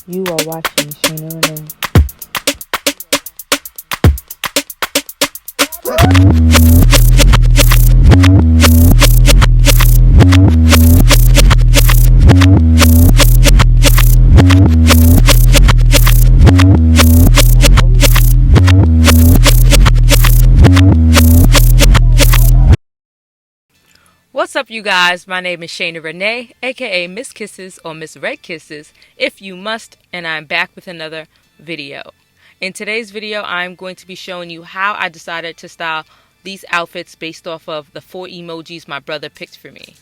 You are watching Shayna-Renee. What's up, you guys? My name is Shayna-Renee, aka Miss Kisses or Miss Red Kisses, if you must, and I'm back with another video. In today's video, I'm going to be showing you how I decided to style these outfits based off of the 4 emojis my brother picked for me.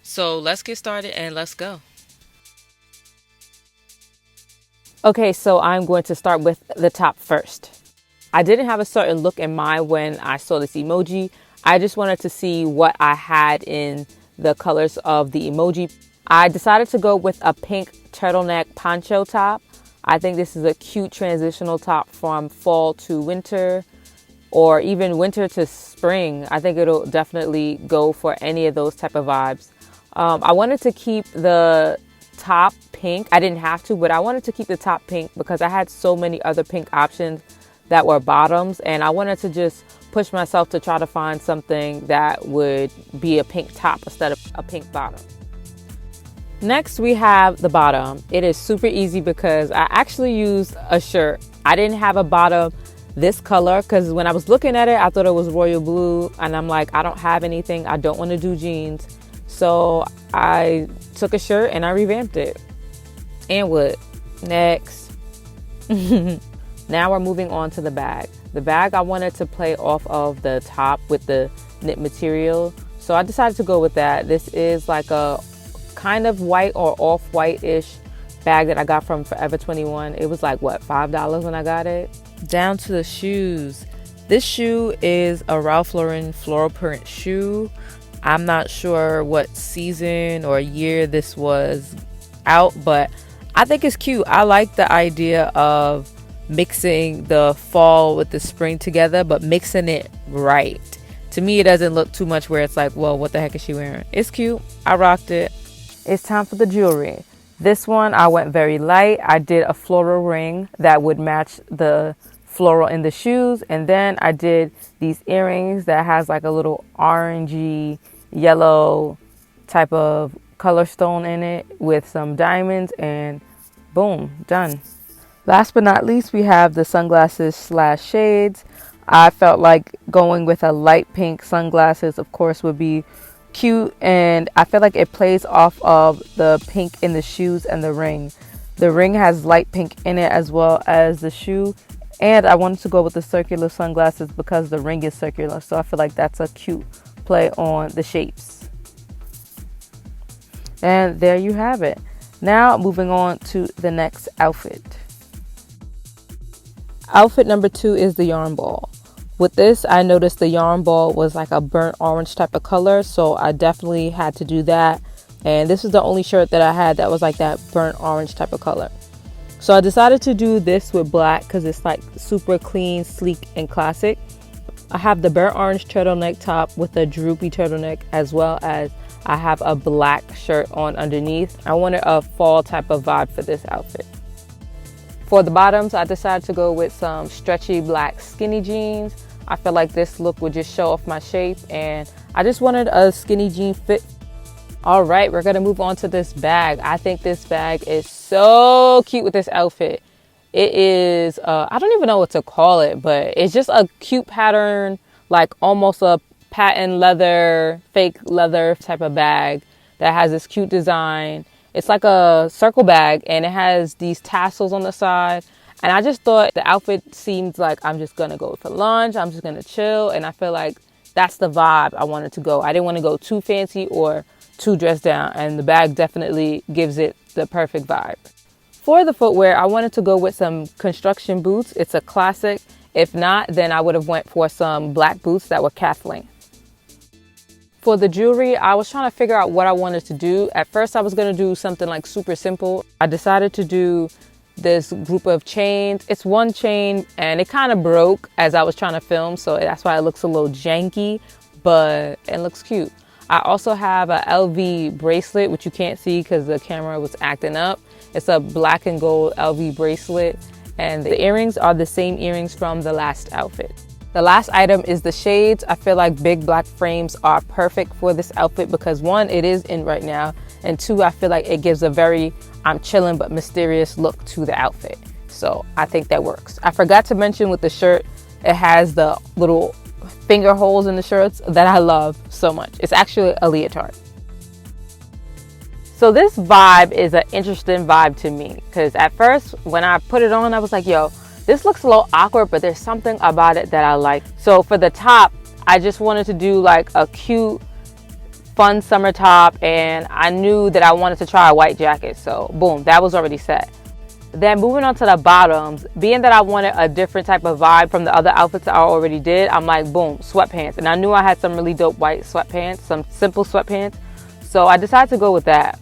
So let's get started and let's go. Okay, so I'm going to start with the top first. I didn't have a certain look in mind when I saw this emoji. I just wanted to see what I had in the colors of the emoji. I decided to go with a pink turtleneck poncho top. I think this is a cute transitional top from fall to winter or even winter to spring. I think it'll definitely go for any of those type of vibes. I wanted to keep the top pink. I didn't have to, but I wanted to keep the top pink because I had so many other pink options that were bottoms, and I wanted to just push myself to try to find something that would be a pink top instead of a pink bottom. Next, we have the bottom. It is super easy because I actually used a shirt. I didn't have a bottom this color because when I was looking at it, I thought it was royal blue, and I'm like, I don't have anything. I don't want to do jeans. So I took a shirt and I revamped it. And what? Next. Now we're moving on to the bag. The bag, I wanted to play off of the top with the knit material. So I decided to go with that. This is like a kind of white or off-white-ish bag that I got from Forever 21. It was like, what, $5 when I got it? Down to the shoes. This shoe is a Ralph Lauren floral print shoe. I'm not sure what season or year this was out, but I think it's cute. I like the idea of mixing the fall with the spring together, but mixing it right. To me, it doesn't look too much where it's like, well, what the heck is she wearing? It's cute. I rocked it. It's time for the jewelry. This one, I went very light. I did a floral ring that would match the floral in the shoes, and then I did these earrings that has like a little orangey yellow type of color stone in it with some diamonds, and boom, done. Last but not least, we have the sunglasses slash shades. I felt like going with a light pink sunglasses, of course, would be cute, and I feel like it plays off of the pink in the shoes and the ring. The ring has light pink in it as well as the shoe, and I wanted to go with the circular sunglasses because the ring is circular, so I feel like that's a cute play on the shapes. And there you have it. Now moving on to the next outfit. Outfit number 2 is the yarn ball. With this, I noticed the yarn ball was like a burnt orange type of color, so I definitely had to do that. And this is the only shirt that I had that was like that burnt orange type of color. So I decided to do this with black because it's like super clean, sleek, and classic. I have the burnt orange turtleneck top with a droopy turtleneck, as well as I have a black shirt on underneath. I wanted a fall type of vibe for this outfit. For the bottoms, I decided to go with some stretchy black skinny jeans. I feel like this look would just show off my shape, and I just wanted a skinny jean fit. All right, we're gonna move on to this bag. I think this bag is so cute with this outfit. It is, I don't even know what to call it, but it's just a cute pattern, like almost a patent leather, fake leather type of bag that has this cute design. It's like a circle bag, and it has these tassels on the side. And I just thought the outfit seemed like I'm just gonna go for lunch, I'm just gonna chill, and I feel like that's the vibe I wanted to go. I didn't want to go too fancy or too dressed down, and the bag definitely gives it the perfect vibe. For the footwear, I wanted to go with some construction boots. It's a classic. If not, then I would have went for some black boots that were calf length. For the jewelry, I was trying to figure out what I wanted to do. At first, I was going to do something like super simple. I decided to do this group of chains. It's one chain, and it kind of broke as I was trying to film, so that's why it looks a little janky, but it looks cute. I also have a LV bracelet, which you can't see because the camera was acting up. It's a black and gold LV bracelet, and the earrings are the same earrings from the last outfit. The last item is the shades. I feel like big black frames are perfect for this outfit because one, it is in right now, and two, I feel like it gives a very I'm chilling but mysterious look to the outfit. So I think that works. I forgot to mention with the shirt, it has the little finger holes in the shirts that I love so much. It's actually a leotard. So this vibe is an interesting vibe to me because at first when I put it on, I was like, yo, this looks a little awkward, but there's something about it that I like. So for the top, I just wanted to do like a cute, fun summer top, and I knew that I wanted to try a white jacket. So boom, that was already set. Then moving on to the bottoms, being that I wanted a different type of vibe from the other outfits I already did, I'm like, boom, sweatpants. And I knew I had some really dope white sweatpants, some simple sweatpants. So I decided to go with that.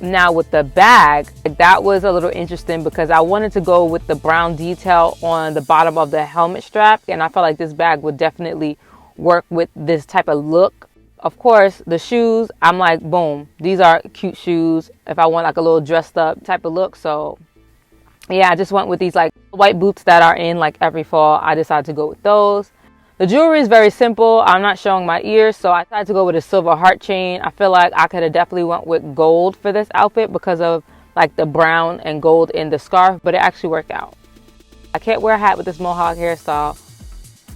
Now with the bag, that was a little interesting because I wanted to go with the brown detail on the bottom of the helmet strap, and I felt like this bag would definitely work with this type of look. Of course, the shoes, I'm like, boom, these are cute shoes if I want like a little dressed up type of look. So yeah, I just went with these like white boots that are in like every fall. I decided to go with those. The jewelry is very simple. I'm not showing my ears, so I decided to go with a silver heart chain. I feel like I could have definitely went with gold for this outfit because of like the brown and gold in the scarf, but it actually worked out. I can't wear a hat with this mohawk hairstyle,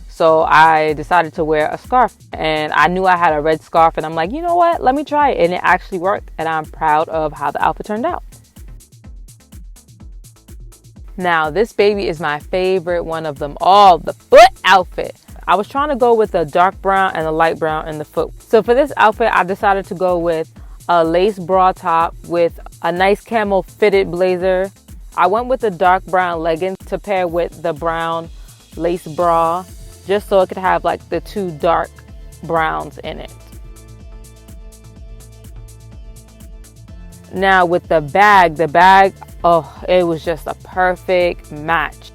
so I decided to wear a scarf. And I knew I had a red scarf, and I'm like, you know what? Let me try it. And it actually worked, and I'm proud of how the outfit turned out. Now, this baby is my favorite one of them all, the foot outfit. I was trying to go with a dark brown and a light brown in the foot. So for this outfit, I decided to go with a lace bra top with a nice camel fitted blazer. I went with the dark brown leggings to pair with the brown lace bra, just so it could have like the two dark browns in it. Now with the bag, oh, it was just a perfect match.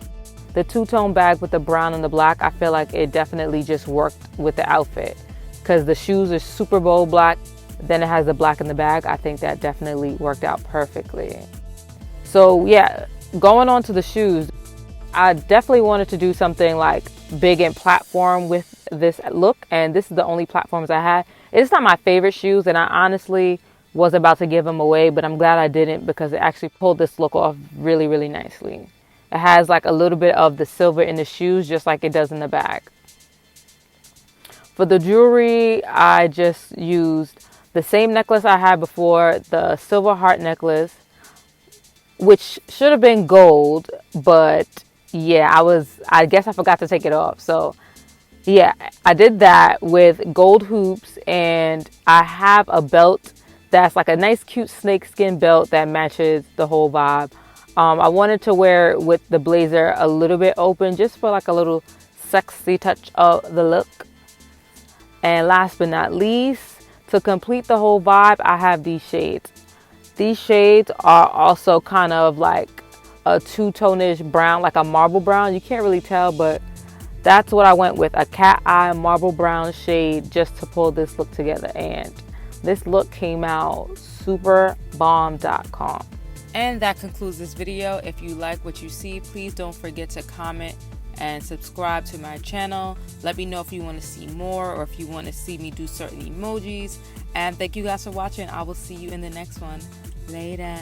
The two-tone bag with the brown and the black, I feel like it definitely just worked with the outfit because the shoes are super bold black. Then it has the black in the bag. I think that definitely worked out perfectly. So yeah, going on to the shoes, I definitely wanted to do something like big and platform with this look, and this is the only platforms I had. It's not my favorite shoes, and I honestly was about to give them away, but I'm glad I didn't because it actually pulled this look off really, really nicely. It has like a little bit of the silver in the shoes, just like it does in the bag. For the jewelry, I just used the same necklace I had before, the silver heart necklace, which should have been gold, but yeah, I guess I forgot to take it off. So yeah, I did that with gold hoops, and I have a belt that's like a nice cute snakeskin belt that matches the whole vibe. I wanted to wear it with the blazer a little bit open just for like a little sexy touch of the look. And last but not least, to complete the whole vibe, I have these shades. These shades are also kind of like a two-tone-ish brown, like a marble brown. You can't really tell, but that's what I went with, a cat eye marble brown shade just to pull this look together. And this look came out super bomb.com. And that concludes this video. If you like what you see, please don't forget to comment and subscribe to my channel. Let me know if you want to see more or if you want to see me do certain emojis. And thank you guys for watching. I will see you in the next one. Later.